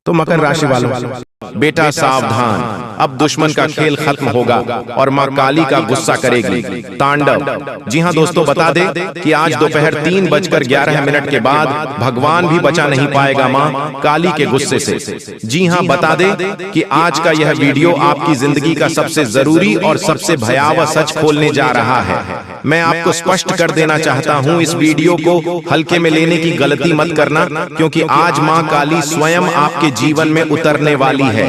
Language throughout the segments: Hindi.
तो मकर राशि वालों, बेटा सावधान, अब दुश्मन का खेल खत्म होगा और मां काली का गुस्सा करेगी, तांडव। जी हां दोस्तों, बता दें कि आज दोपहर 3:11 के बाद भगवान भी बचा नहीं पाएगा मां काली के गुस्से से। जी हां, बता दें कि आज का यह वीडियो आपकी जिंदगी का सबसे जरूरी और सबसे भयावह सच खोलने जा रहा है। मैं आपको स्पष्ट कर देना चाहता हूं, इस वीडियो को हल्के में लेने की गलती मत करना, क्योंकि आज मां काली स्वयं आपके जीवन में उतरने वाली है।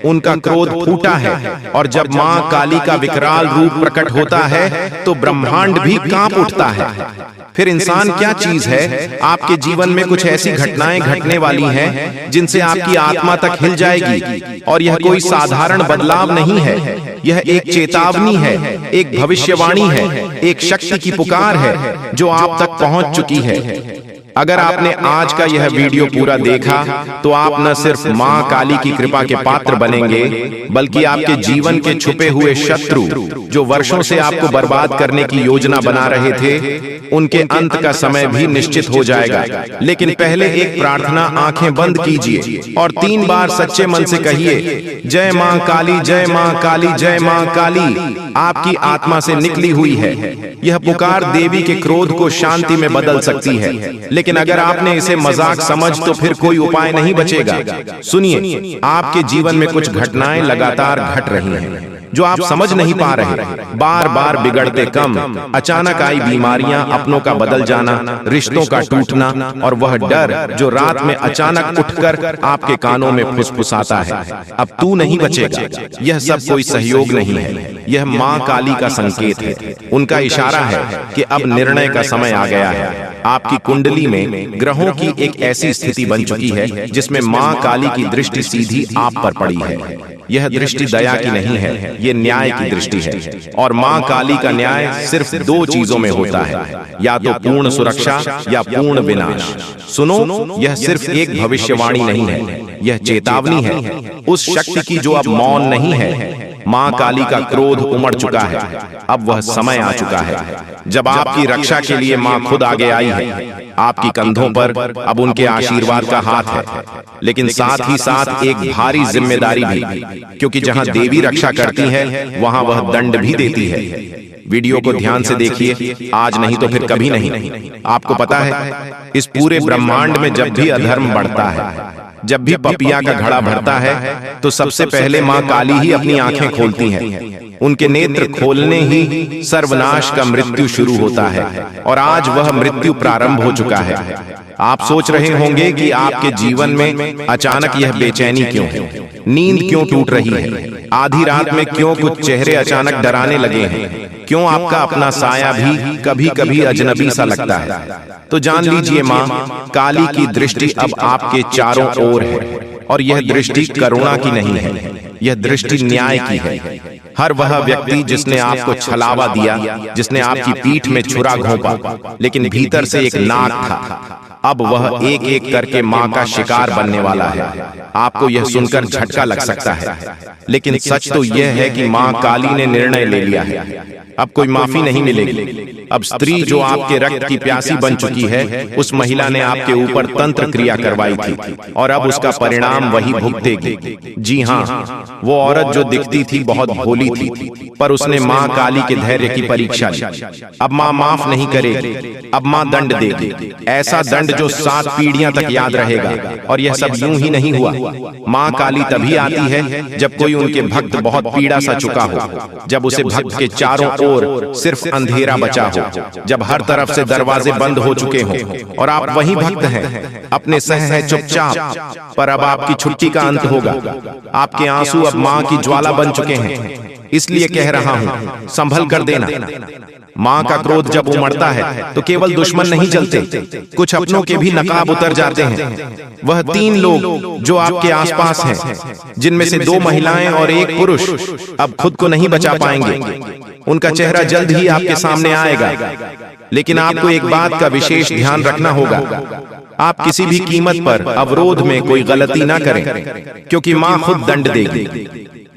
उनका क्रोध फूटा है और जब मां काली का विकराल रूप प्रकट होता है तो ब्रह्मांड भी कांप उठता है। फिर इंसान क्या चीज है? आपके जीवन में कुछ ऐसी घटनाएं घटने वाली हैं जिनसे आपकी आत्मा तक हिल जाएगी, और यह कोई साधारण बदलाव नहीं है। यह एक चेतावनी है, एक भविष्यवाणी है, एक शक्ति की पुकार है जो आप तक पहुंच चुकी है। अगर आपने आज का यह वीडियो पूरा देखा तो आप न सिर्फ मां काली की कृपा के पात्र बनेंगे, बल्कि आपके जीवन के छुपे हुए शत्रु जो वर्षों से आपको बर्बाद करने की योजना बना रहे थे, उनके अंत का समय भी निश्चित हो जाएगा। लेकिन पहले एक प्रार्थना, आंखें बंद कीजिए और 3 बार सच्चे मन से कहिए, जय मां काली, जय मां काली, जय मां काली आपकी आत्मा से निकली हुई है। यह पुकार देवी के क्रोध को शांति में बदल सकती है। लेकिन अगर आपने इसे मजाक समझ तो फिर कोई उपाय नहीं बचेगा। सुनिए, आपके जीवन में कुछ घटनाएं लगातार घट रही हैं जो आप समझ नहीं पा रहे। बार बार बिगड़ते काम, अचानक आई बीमारियां, अपनों का बदल जाना, रिश्तों का टूटना, और वह डर जो रात में अचानक उठकर आपके कानों में फुसफुसाता है, अब तू नहीं बचेगा। यह सब कोई सहयोग नहीं है, यह मां काली का संकेत है। उनका इशारा है कि अब निर्णय का समय आ गया है। आपकी कुंडली में ग्रहों की एक ऐसी स्थिति बन चुकी है जिसमें मां काली की दृष्टि सीधी आप पर पड़ी है। यह दृष्टि दया की नहीं है, ये न्याय की दृष्टि है। और मां काली का न्याय सिर्फ 2 चीजों में होता है, या तो पूर्ण सुरक्षा या पूर्ण विनाश। सुनो, यह सिर्फ एक भविष्यवाणी नहीं है, यह चेतावनी है उस शक्ति की जो अब मौन नहीं है। मां काली का क्रोध उमड़ चुका है, अब वह समय आ चुका है जब आपकी रक्षा के लिए मां खुद आगे आई है। आपकी कंधों पर अब उनके आशीर्वाद का हाथ है, लेकिन साथ ही साथ एक भारी जिम्मेदारी भी, क्योंकि जहां देवी रक्षा करती है वहां वह दंड भी देती है। वीडियो को ध्यान से देखिए, आज नहीं तो फिर कभी नहीं। आपको पता है, इस पूरे ब्रह्मांड में जब भी अधर्म बढ़ता है, जब भी पपिया का घड़ा भरता है, तो सबसे पहले मां काली ही अपनी आंखें खोलती हैं। उनके नेत्र खोलने ही सर्वनाश का मृत्यु शुरू होता है, और आज वह मृत्यु प्रारंभ हो चुका है। आप सोच रहे होंगे कि आपके जीवन में अचानक यह बेचैनी क्यों है, नींद क्यों टूट रही है, आधी रात में क्यों कुछ चेहरे अचानक डराने लगे हैं, क्यों आपका अपना साया भी कभी कभी अजनबी सा लगता है। तो जान लीजिए, मां काली की दृष्टि अब आपके चारों ओर है, और यह दृष्टि करुणा की नहीं है, यह दृष्टि न्याय की है। हर वह व्यक्ति जिसने आपको छलावा दिया, जिसने आपकी पीठ में छुरा घोंपा, लेकिन भीतर से एक नाग था, अब वह एक एक करके मां का शिकार बनने वाला है। आपको यह सुनकर झटका लग सकता है, लेकिन सच तो यह है कि मां काली ने निर्णय ले लिया है। अब कोई माफी नहीं मिलेगी। अब स्त्री जो आपके रक्त की प्यासी बन चुकी है, उस महिला ने आपके ऊपर तंत्र क्रिया करवाई थी, और अब उसका परिणाम वही भुगतेगी। जी हाँ, वो औरत जो दिखती थी बहुत भोली थी, पर उसने मां काली के धैर्य की परीक्षा ली। अब मां माफ नहीं करेगी, अब मां दंड देगी, ऐसा दंड जो 7 पीढ़ियां तक याद रहेगा। और यह सब यूं ही नहीं हुआ। मां काली तभी आती है जब कोई उनके भक्त बहुत पीड़ा सा चुका हो, जब उसे भक्त के चारों ओर सिर्फ अंधेरा बचा हो, जब हर तरफ से दरवाजे बंद हो चुके हों, और आप वही भक्त हैं, अपने सह हैं चुपचाप, पर अब आपकी छुट्टी का अंत होगा। आपके आंसू अब मां की ज्वाला बन चुके हैं, इसलिए कह रहा हूं, संभल कर देना। मां का क्रोध जब उमड़ता है तो केवल दुश्मन नहीं जलते, कुछ अपनों के भी नकाब उतर जाते हैं। वह 3 लोग जो आपके आसपास हैं, जिनमें से 2 महिलाएं और 1 पुरुष, अब खुद को नहीं बचा पाएंगे। उनका चेहरा जल्द ही आपके सामने आएगा, लेकिन आपको एक बात का विशेष ध्यान रखना होगा। आप किसी भी कीमत पर अवरोध में कोई गलती ना करें, क्योंकि मां खुद दंड देगी।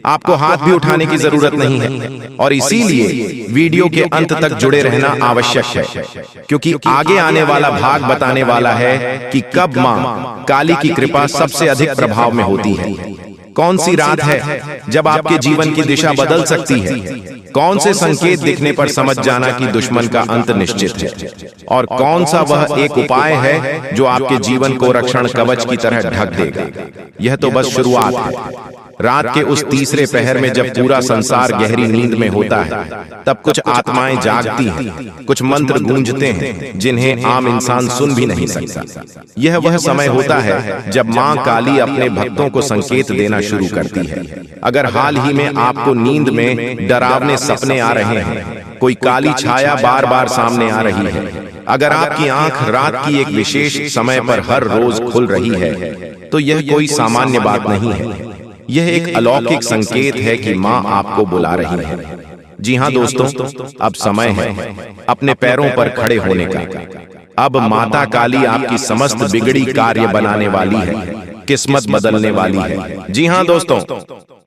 आपको हाथ भी उठाने की जरूरत नहीं है। और इसीलिए वीडियो के अंत तक जुड़े रहना आवश्यक है, क्योंकि आगे आने वाला भाग बताने वाला है कि कब मां काली की कृपा सबसे अधिक प्रभाव में होती है। कौन सी रात है जब आपके जीवन की दिशा बदल सकती है। कौन से संकेत दिखने पर समझ जाना कि दुश्मन का अंत निश्चित है। और कौन सा वह एक उपाय है जो आपके जीवन को रक्षण कवच की तरह ढक देगा। यह तो बस शुरुआत है। रात के उस तीसरे पहर में जब पूरा संसार गहरी नींद में होता है, तब कुछ आत्माएं जागती हैं, कुछ मंत्र गूंजते हैं जिन्हें आम इंसान सुन भी नहीं सकता। यह वह समय होता है जब मां काली अपने भक्तों को संकेत देना शुरू करती है। अगर हाल ही में आपको नींद में डरावने सपने आ रहे हैं, कोई काली छाया बार बार सामने आ रही है, अगर आपकी आंख रात की एक विशेष समय पर हर रोज खुल रही है, तो यह कोई सामान्य बात नहीं है। यह एक अलौकिक संकेत है कि मां आपको बुला रही है। जी हां दोस्तों, अब समय है अपने पैरों पर खड़े होने का। अब माता काली आपकी समस्त बिगड़ी कार्य बनाने वाली है, किस्मत बदलने वाली है। जी हां दोस्तों,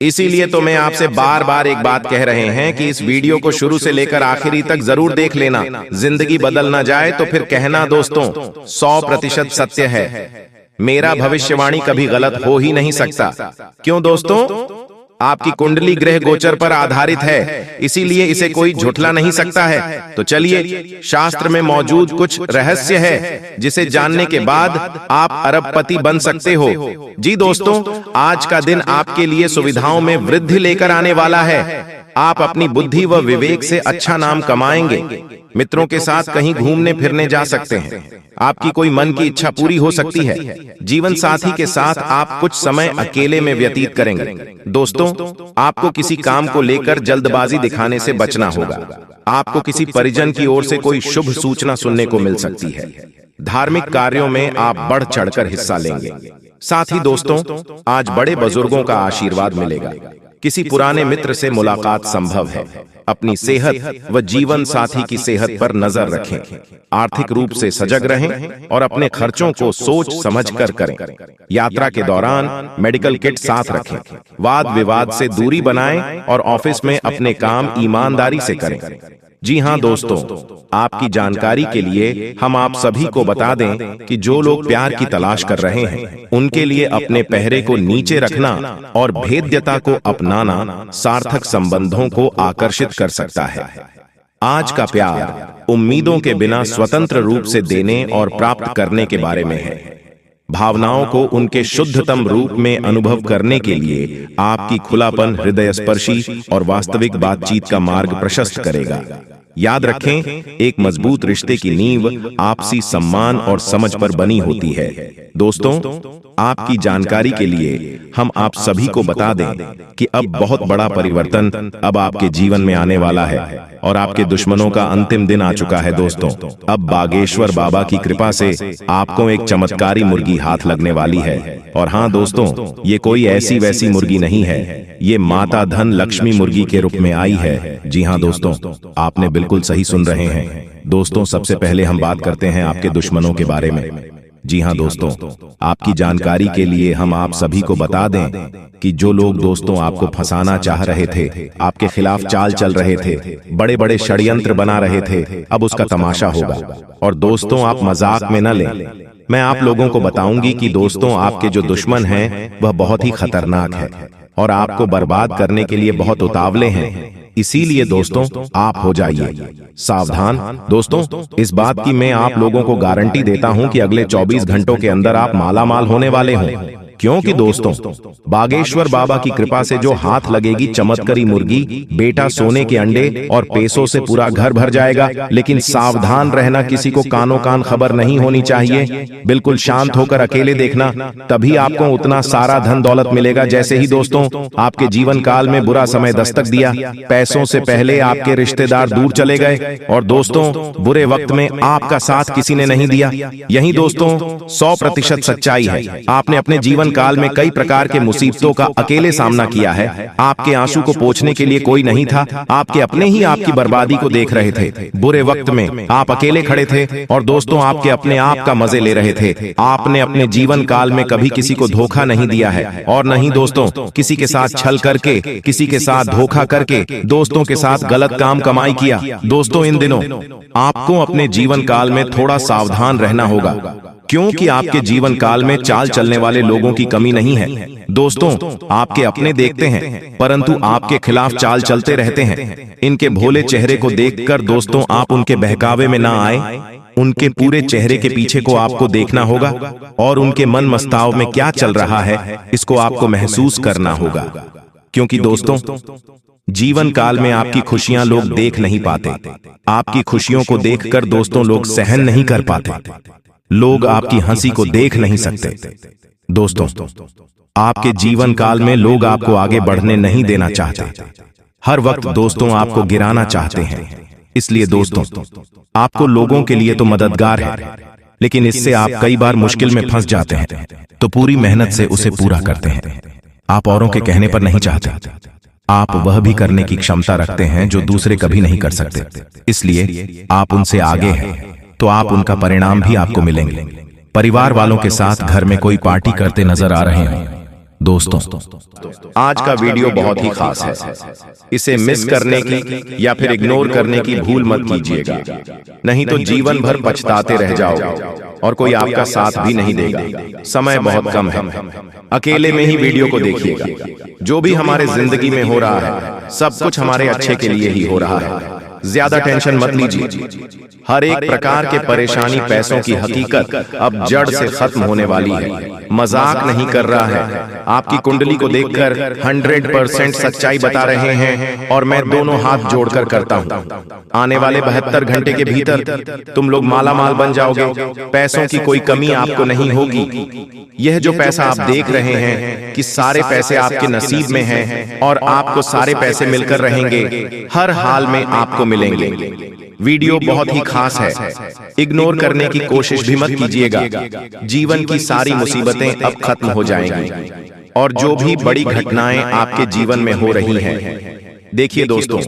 इसीलिए तो मैं आपसे बार बार एक बात कह रहे हैं कि इस वीडियो को शुरू से लेकर आखिरी तक जरूर देख लेना। जिंदगी बदल ना जाए तो फिर कहना दोस्तों 100% सत्य है। मेरा भविष्यवाणी कभी गलत हो ही नहीं सकता। क्यों दोस्तों? आपकी कुंडली ग्रह गोचर पर आधारित है, इसीलिए इसे कोई झुठला नहीं सकता है। तो चलिए, शास्त्र में मौजूद कुछ रहस्य है जिसे जानने के बाद आप अरबपति बन सकते हो। जी दोस्तों, आज का दिन आपके लिए सुविधाओं में वृद्धि लेकर आने वाला है। आप अपनी बुद्धि व विवेक से अच्छा नाम कमाएंगे। मित्रों के साथ कहीं घूमने फिरने जा सकते हैं। आपकी कोई मन की इच्छा पूरी हो सकती है। जीवन साथी के साथ आप कुछ समय अकेले में व्यतीत करेंगे। दोस्तों, आपको किसी काम को लेकर जल्दबाजी दिखाने से बचना होगा। आपको किसी परिजन की ओर से कोई शुभ सूचना सुनने को मिल सकती है। धार्मिक कार्यों में आप बढ़ चढ़कर हिस्सा लेंगे। साथ ही दोस्तों, आज बड़े बुजुर्गों का आशीर्वाद मिलेगा। किसी पुराने मित्र से मुलाकात संभव है। अपनी सेहत व जीवन साथी की सेहत पर नजर रखें। आर्थिक रूप से सजग रहें और अपने खर्चों को सोच समझकर करें। यात्रा के दौरान मेडिकल किट साथ रखें। वाद विवाद से दूरी बनाएं और ऑफिस में अपने काम ईमानदारी से करें। जी हां दोस्तों, आपकी जानकारी के लिए हम आप सभी को बता दें कि जो लोग प्यार की तलाश कर रहे हैं, उनके लिए अपने पहरे को नीचे रखना और भेद्यता को अपनाना सार्थक संबंधों को आकर्षित कर सकता है। आज का प्यार उम्मीदों के बिना स्वतंत्र रूप से देने और प्राप्त करने के बारे में है। भावनाओं को उनके शुद्धतम रूप में अनुभव करने के लिए आपकी खुलापन हृदयस्पर्शी और वास्तविक बातचीत का मार्ग प्रशस्त करेगा। याद रखें, एक मजबूत रिश्ते की नींव आपसी सम्मान और समझ पर बनी होती है। दोस्तों, आपकी जानकारी के लिए हम आप सभी को बता दें कि अब बहुत बड़ा परिवर्तन अब आपके जीवन में आने वाला है और आपके दुश्मनों का अंतिम दिन आ चुका है। दोस्तों, अब बागेश्वर बाबा की कृपा से आपको एक चमत्कारी मुर्गी हाथ लगने वाली है। और हाँ दोस्तों, ये कोई ऐसी वैसी मुर्गी नहीं है, ये माता धन लक्ष्मी मुर्गी के रूप में आई है। जी हाँ दोस्तों, आपने बिल्कुल सही सुन रहे हैं। दोस्तों, सबसे पहले हम बात करते हैं आपके दुश्मनों के बारे में। जी हाँ दोस्तों, आपकी जानकारी के लिए हम आप सभी को बता दें कि जो लोग दोस्तों आपको फंसाना चाह रहे थे, आपके खिलाफ चाल चल रहे थे, बड़े बड़े षड्यंत्र बना रहे थे, अब उसका तमाशा होगा। और दोस्तों, आप मजाक में न लें। मैं आप लोगों को बताऊंगी कि दोस्तों, आपके जो दुश्मन हैं वह बहुत ही खतरनाक है और आपको बर्बाद करने के लिए बहुत उतावले हैं। इसीलिए दोस्तों, आप हो जाइए सावधान। दोस्तों, इस बात की मैं आप लोगों को गारंटी देता हूं कि अगले 24 घंटों के अंदर आप मालामाल होने वाले हों। क्योंकि दोस्तों, बागेश्वर बाबा की कृपा से जो हाथ लगेगी चमत्कारी मुर्गी, बेटा सोने के अंडे और पैसों से पूरा घर भर जाएगा। लेकिन सावधान रहना, किसी को कानों कान खबर नहीं होनी चाहिए। बिल्कुल शांत होकर अकेले देखना, तभी आपको उतना सारा धन दौलत मिलेगा। जैसे ही दोस्तों आपके जीवन काल में बुरा समय दस्तक दिया, पैसों से पहले आपके रिश्तेदार दूर चले गए और दोस्तों बुरे वक्त में आपका साथ किसी ने नहीं दिया। यही दोस्तों 100% सच्चाई है। आपने अपने जीवन जीवन काल में कई प्रकार के मुसीबतों का अकेले सामना किया है। आपके आंसू को पोंछने के लिए कोई नहीं था, आपके अपने ही आपकी बर्बादी को देख रहे थे। बुरे वक्त में आप अकेले खड़े थे और दोस्तों आपके अपने आप का मजे ले रहे थे। आपने अपने जीवन काल में कभी किसी को धोखा नहीं दिया है और नहीं दोस्तों किसी के साथ छल करके, किसी के साथ धोखा करके, दोस्तों के साथ गलत काम कमाई किया। दोस्तों इन दिनों आपको अपने जीवन काल में थोड़ा सावधान रहना होगा, क्योंकि आपके जीवन काल में चाल चलने वाले लोगों की कमी नहीं है। दोस्तों आपके अपने देखते हैं परंतु आपके खिलाफ चाल चलते रहते हैं। इनके भोले चेहरे को देखकर दोस्तों आप उनके बहकावे में ना आए। उनके पूरे चेहरे के पीछे को आपको देखना होगा और उनके मन मस्ताव में क्या चल रहा है इसको आपको महसूस करना होगा। क्योंकि दोस्तों जीवन काल में आपकी खुशियां लोग देख नहीं पाते, आपकी खुशियों को देखकर दोस्तों लोग सहन नहीं कर पाते, लोग आपकी हंसी को देख नहीं सकते। दोस्तों आपके जीवन काल में लोग आपको आगे बढ़ने नहीं देना चाहते, हर वक्त दोस्तों आपको गिराना चाहते हैं। इसलिए दोस्तों आपको लोगों के लिए तो मददगार है, लेकिन इससे आप कई बार मुश्किल में फंस जाते हैं, तो पूरी मेहनत से उसे पूरा करते हैं। आप औरों के कहने पर नहीं चाहते, आप वह भी करने की क्षमता रखते हैं जो दूसरे कभी नहीं कर सकते। इसलिए आप उनसे आगे हैं तो आप उनका परिणाम भी आपको मिलेंगे। परिवार वालों के साथ घर में कोई पार्टी करते नजर आ रहे हैं। दोस्तों आज का वीडियो बहुत ही खास है, इसे मिस करने की या फिर इग्नोर करने की भूल मत कीजिएगा, नहीं तो जीवन भर पछताते रह जाओगे और कोई आपका साथ भी नहीं देगा। समय बहुत कम है, अकेले में ही वीडियो को देखिएगा। जो भी हमारे जिंदगी में हो रहा है सब कुछ हमारे अच्छे के लिए ही हो रहा है। ज्यादा टेंशन मत लीजिए। हर एक प्रकार के परेशानी पैसों की हकीकत अब जड़ से खत्म होने वाली है। मजाक नहीं कर रहा है, आपकी कुंडली को देखकर 100% सच्चाई बता रहे हैं और मैं दोनों हाथ जोड़कर करता हूं। आने वाले 72 घंटे के भीतर तुम लोग माला माल बन जाओगे। पैसों की कोई कमी आपको नहीं होगी। यह जो पैसा आप देख रहे हैं कि सारे पैसे आपके नसीब में हैं और आपको सारे पैसे मिलकर रहेंगे, हर हाल में आपको मिलेंगे। वीडियो बहुत ही खास है, इग्नोर करने की कोशिश भी मत कीजिएगा। जीवन की सारी मुसीबतें अब खत्म हो जाएंगी और जो भी बड़ी घटनाएं आपके जीवन में हो रही हैं, देखिए दोस्तों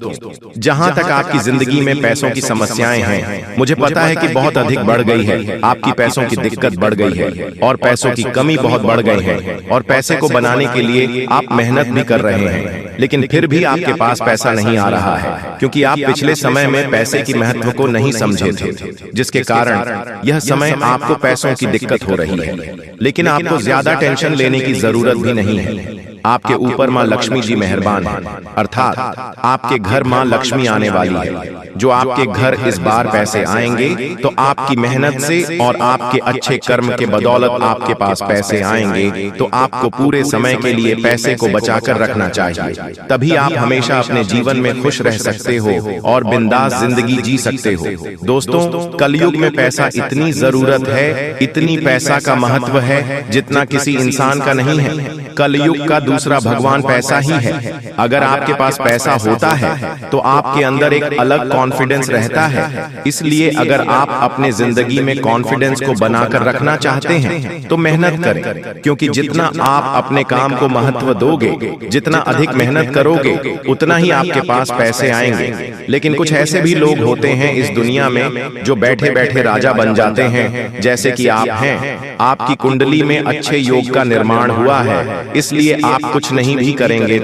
जहां तक आपकी जिंदगी में पैसों की समस्याएं हैं, मुझे पता है कि बहुत अधिक बढ़ गई है। आपकी पैसों की दिक्कत बढ़ गई है और पैसों की कमी बहुत बढ़ गई है और पैसे को बनाने के लिए आप मेहनत भी कर रहे हैं, लेकिन फिर भी आपके पास पैसा नहीं आ रहा है, क्योंकि आप पिछले समय में पैसे की महत्व को नहीं समझे थे, जिसके कारण यह समय आपको पैसों की दिक्कत हो रही है। लेकिन आपको ज्यादा टेंशन लेने की जरूरत भी नहीं है। आपके ऊपर माँ लक्ष्मी जी मेहरबान है, अर्थात आपके घर माँ लक्ष्मी आने वाली है। जो आपके घर इस बार पैसे आएंगे तो आपकी मेहनत से और आपके अच्छे कर्म के बदौलत आपके पास पैसे आएंगे। तो आपको पूरे समय के लिए पैसे को बचाकर रखना चाहिए, तभी आप हमेशा अपने जीवन में खुश रह सकते हो और बिंदास जिंदगी जी सकते हो। दोस्तों कलयुग में पैसा इतनी जरूरत है, इतनी पैसा का महत्व है जितना किसी इंसान का नहीं है। कलयुग का दूसरा भगवान पैसा ही है। अगर आपके पास पैसा होता है तो आपके अंदर एक अलग कॉन्फिडेंस रहता है। इसलिए अगर आप अपने जिंदगी में कॉन्फिडेंस को बनाकर रखना चाहते हैं तो मेहनत करें, क्योंकि जितना आप अपने काम को महत्व दोगे, जितना अधिक मेहनत करोगे, उतना ही आपके पास पैसे आएंगे। लेकिन कुछ ऐसे भी लोग होते हैं इस दुनिया में जो बैठे बैठे राजा बन जाते हैं, जैसे कि आप हैं। आपकी कुंडली में अच्छे योग का निर्माण हुआ है, इसलिए आप कुछ नहीं भी करेंगे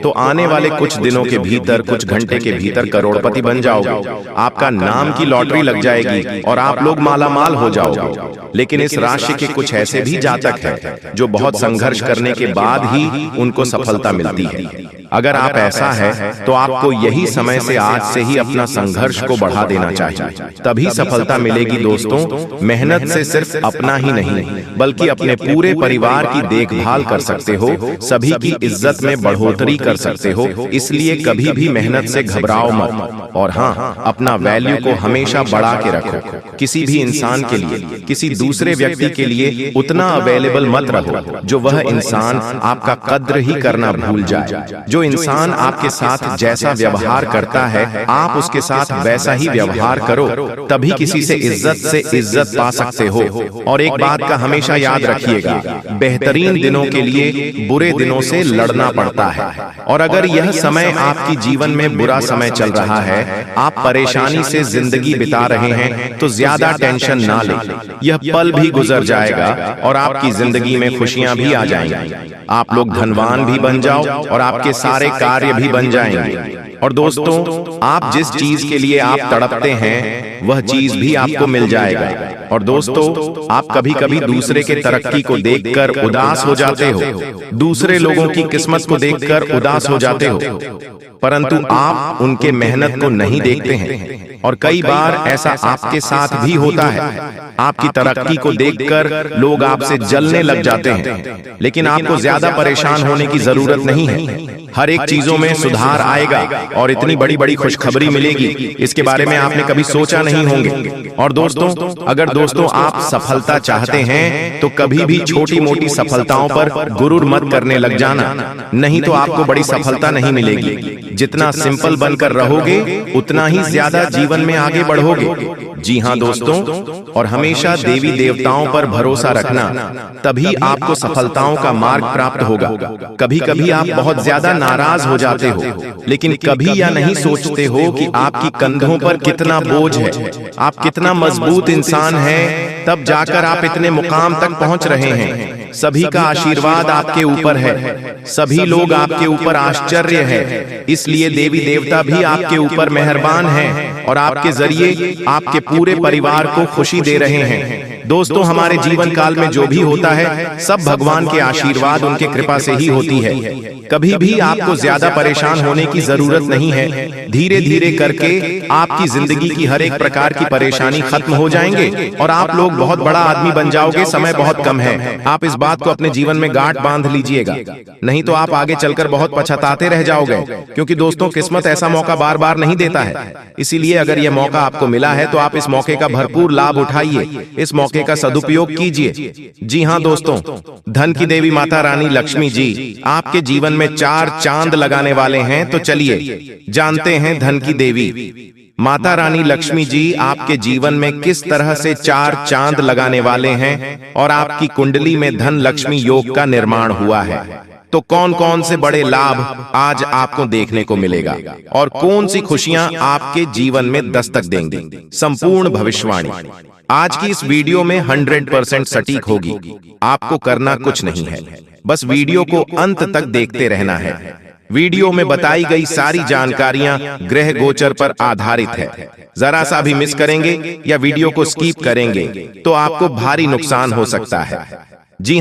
तो आने वाले कुछ दिनों के भीतर, कुछ घंटे के भीतर करोड़पति बन जाओगे। आपका नाम की लॉटरी लग जाएगी और आप लोग माला माल हो जाओगे। लेकिन इस राशि के कुछ ऐसे भी जातक हैं जो बहुत संघर्ष करने के बाद ही उनको सफलता मिलती है। अगर आप ऐसा है तो आपको यही समय से आज से ही अपना संघर्ष को बढ़ा देना चाहिए, तभी सफलता मिलेगी। दोस्तों मेहनत से सिर्फ अपना ही नहीं बल्कि अपने पूरे परिवार की देखभाल कर सकते हो, सभी की इज्जत में बढ़ोतरी कर सकते हो। इसलिए कभी भी मेहनत से घबराओ मत और हाँ, अपना वैल्यू को हमेशा बढ़ा के रखो। किसी भी इंसान के लिए, किसी दूसरे व्यक्ति के लिए उतना अवेलेबल मत रहो जो वह इंसान आपका कद्र ही करना भूल जाए। जो जो इंसान आपके साथ जैसा व्यवहार करता है आप उसके साथ वैसा ही व्यवहार करो, तभी किसी से इज्जत पा सकते हो। और एक बात का हमेशा याद रखिएगा, बेहतरीन दिनों के लिए बुरे दिनों से लड़ना पड़ता है। और अगर यह समय आपकी जीवन में बुरा समय चल रहा है, आप परेशानी से जिंदगी बिता रहे हैं, तो ज्यादा टेंशन ना लें। यह पल भी गुजर जाएगा और आपकी जिंदगी में खुशियां भी आ जाएंगी। आप लोग धनवान भी बन जाओ और आपके सारे कार्य भी बन जाएंगे। और दोस्तों, आप जिस चीज के लिए आप तड़पते हैं वह चीज भी आपको मिल जाएगा। और दोस्तों, आप कभी कभी दूसरे के तरक्की को देखकर उदास हो जाते हो, दूसरे लोगों की किस्मत को देखकर उदास हो जाते हो, परंतु आप उनके मेहनत को नहीं देखते हैं। और कई बार ऐसा आपके साथ भी होता है। आपकी तरक्की को देखकर लोग आपसे जलने लग जाते हैं, लेकिन आपको ज्यादा परेशान होने की जरूरत नहीं है। हर एक चीजों में सुधार आएगा और इतनी बड़ी बड़ी खुशखबरी मिलेगी, इसके बारे में आपने कभी सोचा नहीं होंगे। और दोस्तों, अगर दोस्तों आप सफलता चाहते हैं तो कभी भी छोटी मोटी सफलताओं पर गुरूर मत करने लग जाना, नहीं तो आपको बड़ी सफलता नहीं मिलेगी। जितना सिंपल बनकर रहोगे उतना ही ज्यादा जीवन में आगे बढ़ोगे। जी हाँ दोस्तों, और हमेशा देवी देवताओं पर भरोसा रखना, तभी आपको सफलताओं का मार्ग प्राप्त होगा। कभी कभी आप बहुत ज्यादा नाराज हो जाते हो, लेकिन कभी यह नहीं सोचते हो कि आपकी कंधों पर कितना बोझ है, आप कितना मजबूत इंसान हैं, तब जाकर आप इतने मुकाम तक पहुंच रहे हैं। सभी का आशीर्वाद आपके ऊपर है, सभी लोग आपके ऊपर आश्चर्य है, इसलिए देवी देवता भी आपके ऊपर मेहरबान हैं और आपके जरिए आपके पूरे परिवार को खुशी दे रहे हैं। दोस्तों, हमारे जीवन काल में जो भी होता है सब भगवान के आशीर्वाद, उनके कृपा से ही होती है। कभी भी आपको ज्यादा परेशान होने की जरूरत नहीं है। धीरे धीरे करके आपकी जिंदगी की हर एक प्रकार की परेशानी खत्म हो जाएंगे और आप लोग बहुत बड़ा आदमी बन जाओगे। समय बहुत कम है, आप इस बात को अपने जीवन में गांठ बांध लीजिएगा, नहीं तो आप आगे चलकर बहुत पछताते रह जाओगे। क्योंकि दोस्तों, किस्मत ऐसा मौका बार बार नहीं देता है, इसीलिए अगर यह मौका आपको मिला है तो आप इस मौके का भरपूर लाभ उठाइए, इस मौके का सदुपयोग कीजिए। जी हाँ दोस्तों, धन की देवी माता रानी लक्ष्मी जी आपके जीवन में 4 चांद लगाने वाले हैं। तो चलिए जानते हैं धन की देवी माता रानी लक्ष्मी जी आपके जीवन में किस तरह से 4 चांद लगाने वाले हैं और आपकी कुंडली में धन लक्ष्मी योग का निर्माण हुआ है। तो कौन कौन से बड़े लाभ आज आपको देखने को मिलेगा और कौन सी खुशियां आपके जीवन में दस्तक देंगी, संपूर्ण भविष्यवाणी आज की इस वीडियो में 100% सटीक होगी। आपको करना कुछ नहीं है, बस वीडियो को अंत तक देखते रहना है। वीडियो में बताई गई सारी जानकारियां ग्रह गोचर पर आधारित है। जरा सा भी मिस करेंगे या वीडियो को स्किप करेंगे तो आपको भारी नुकसान हो सकता है। जी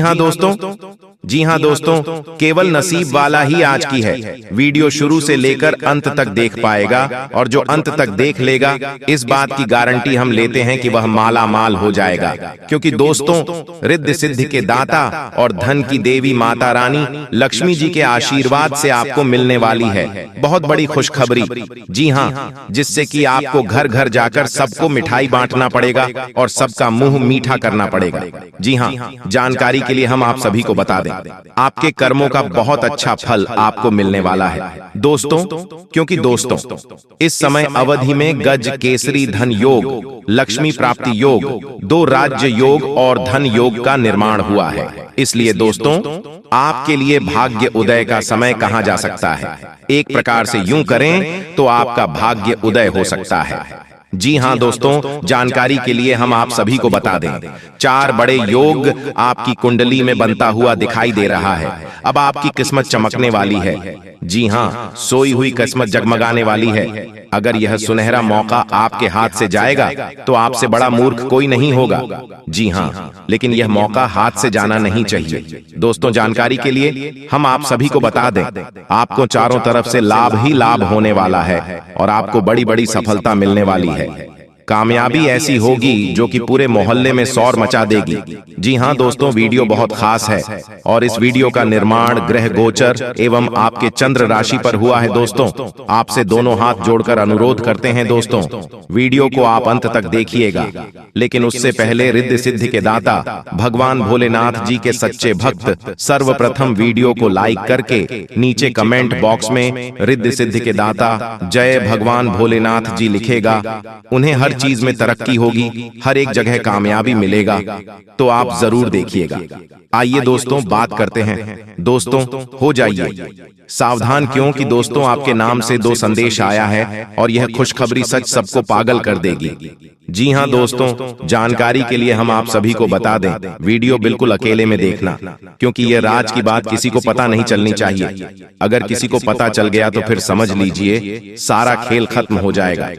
हाँ दोस्तों, केवल नसीब वाला ही आज की है वीडियो शुरू से लेकर अंत तक देख पाएगा, और जो अंत तक देख लेगा इस बात की गारंटी हम लेते हैं कि वह माला माल हो जाएगा। क्योंकि दोस्तों, रिद्धि सिद्धि के दाता और धन की देवी माता रानी लक्ष्मी जी के आशीर्वाद से आपको मिलने वाली है बहुत बड़ी खुशखबरी। जी हाँ, जिससे कि आपको घर घर जाकर सबको मिठाई बांटना पड़ेगा और सबका मुंह मीठा करना पड़ेगा। जी हाँ, जानकारी के लिए हम आप सभी को बता दें, आपके कर्मों का बहुत अच्छा फल आपको मिलने वाला है दोस्तों। क्योंकि दोस्तों, इस समय अवधि में गज केसरी धन योग, लक्ष्मी प्राप्ति योग, 2 राज्य योग और धन योग का निर्माण हुआ है। इसलिए दोस्तों, आपके लिए भाग्य उदय का समय कहा जा सकता है। एक प्रकार से यूं करें तो आपका भाग्य उदय हो सकता है। जी हाँ दोस्तों, जानकारी के लिए हम आप सभी को बता दें, 4 बड़े योग आपकी कुंडली में बनता हुआ दिखाई दे रहा है। अब आपकी किस्मत चमकने वाली है। जी हाँ, सोई हुई किस्मत जगमगाने वाली है। अगर यह सुनहरा मौका आपके हाथ से जाएगा तो आपसे बड़ा मूर्ख कोई नहीं होगा। जी हाँ, लेकिन यह मौका हाथ से जाना नहीं चाहिए। दोस्तों, जानकारी के लिए हम आप सभी को बता दें, आपको चारों तरफ से लाभ ही लाभ होने वाला है और आपको बड़ी बड़ी सफलता मिलने वाली है। कामयाबी ऐसी होगी जो कि पूरे मोहल्ले में शोर मचा देगी। जी हाँ दोस्तों, वीडियो बहुत खास है और इस वीडियो का निर्माण ग्रह गोचर एवं आपके चंद्र राशि पर हुआ है। दोस्तों, आपसे दोनों हाथ जोड़कर अनुरोध करते हैं दोस्तों, वीडियो को आप अंत तक देखिएगा। लेकिन उससे पहले रिद्धि सिद्धि के दाता भगवान भोलेनाथ जी के सच्चे भक्त सर्वप्रथम वीडियो को लाइक करके नीचे कमेंट बॉक्स में रिद्धि सिद्धि के दाता जय भगवान भोलेनाथ जी लिखेगा। उन्हें हर चीज में तरक्की होगी, हर एक जगह कामयाबी मिलेगा, तो आप जरूर देखिएगा। आइए दोस्तों बात करते हैं। दोस्तों हो जाइए सावधान, क्योंकि दोस्तों आपके नाम से 2 संदेश आया है और यह खुशखबरी सच सबको पागल कर देगी। जी हाँ दोस्तों, जानकारी के लिए हम आप सभी को बता दें, वीडियो बिल्कुल अकेले में देखना, क्योंकि यह राज की बात किसी को पता नहीं चलनी चाहिए। अगर किसी को पता चल गया तो फिर समझ लीजिए सारा खेल खत्म हो जाएगा।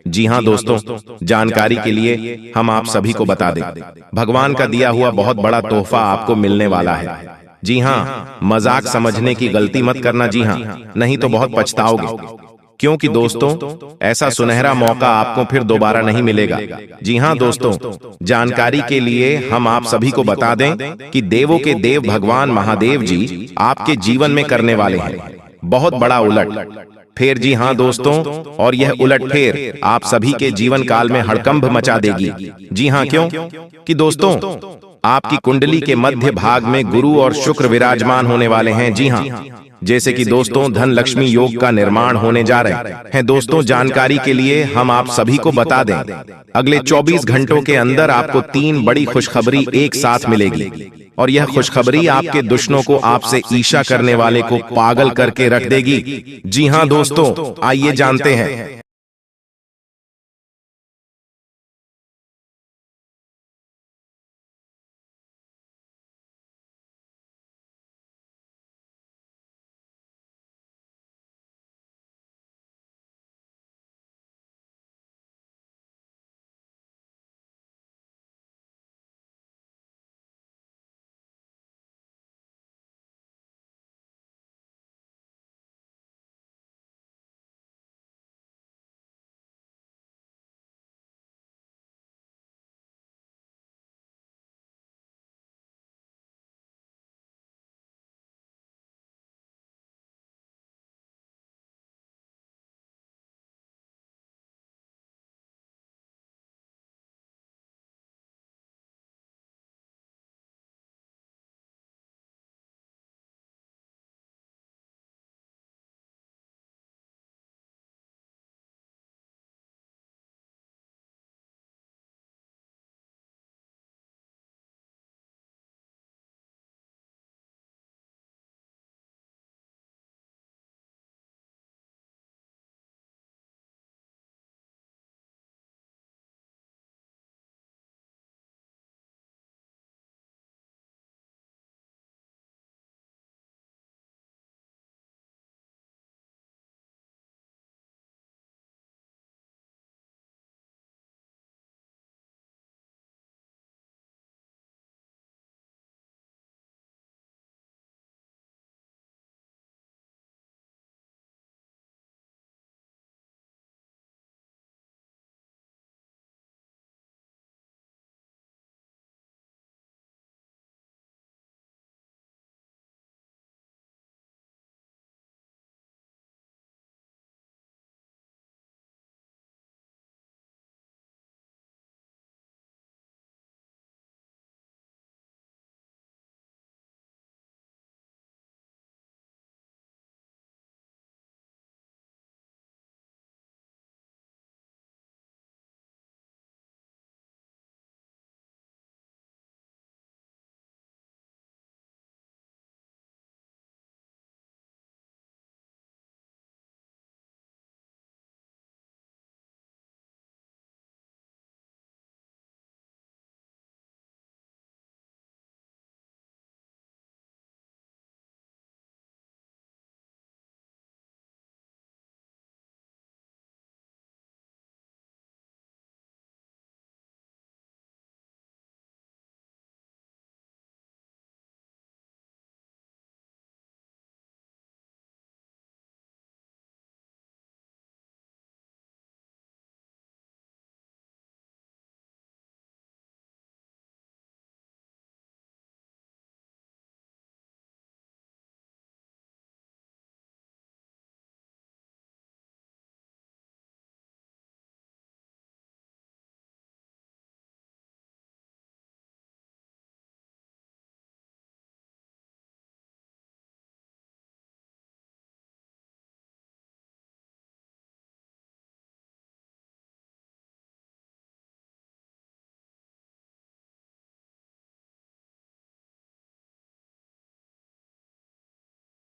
जी हाँ दोस्तों, जानकारी के लिए हम आप सभी को बता दें, भगवान का दिया हुआ बहुत बड़ा तोहफा आपको मिलने वाला है। जी हाँ, मजाक समझने की गलती मत करना। जी हाँ, नहीं तो बहुत पछताओगे, क्योंकि दोस्तों ऐसा सुनहरा मौका आपको फिर दोबारा नहीं मिलेगा। जी हाँ दोस्तों, जानकारी के लिए हम आप सभी को बता दें कि देवों के देव भगवान महादेव जी आपके जीवन में करने वाले हैं बहुत बड़ा उलट फेर। जी हाँ दोस्तों, और यह उलट फेर आप सभी के जीवन काल में हड़कंप मचा देगी। जी हाँ, क्यों कि दोस्तों आपकी कुंडली के मध्य भाग में गुरु और शुक्र विराजमान होने वाले हैं। जी हाँ, जैसे कि दोस्तों धन लक्ष्मी योग का निर्माण होने जा रहे हैं। दोस्तों जानकारी के लिए हम आप सभी को बता दें, अगले 24 घंटों के अंदर आपको 3 बड़ी खुशखबरी एक साथ मिलेगी और यह खुशखबरी आपके दुश्मनों को आपसे ईर्ष्या करने वाले को पागल करके रख देगी। जी हाँ दोस्तों, आइए जानते हैं।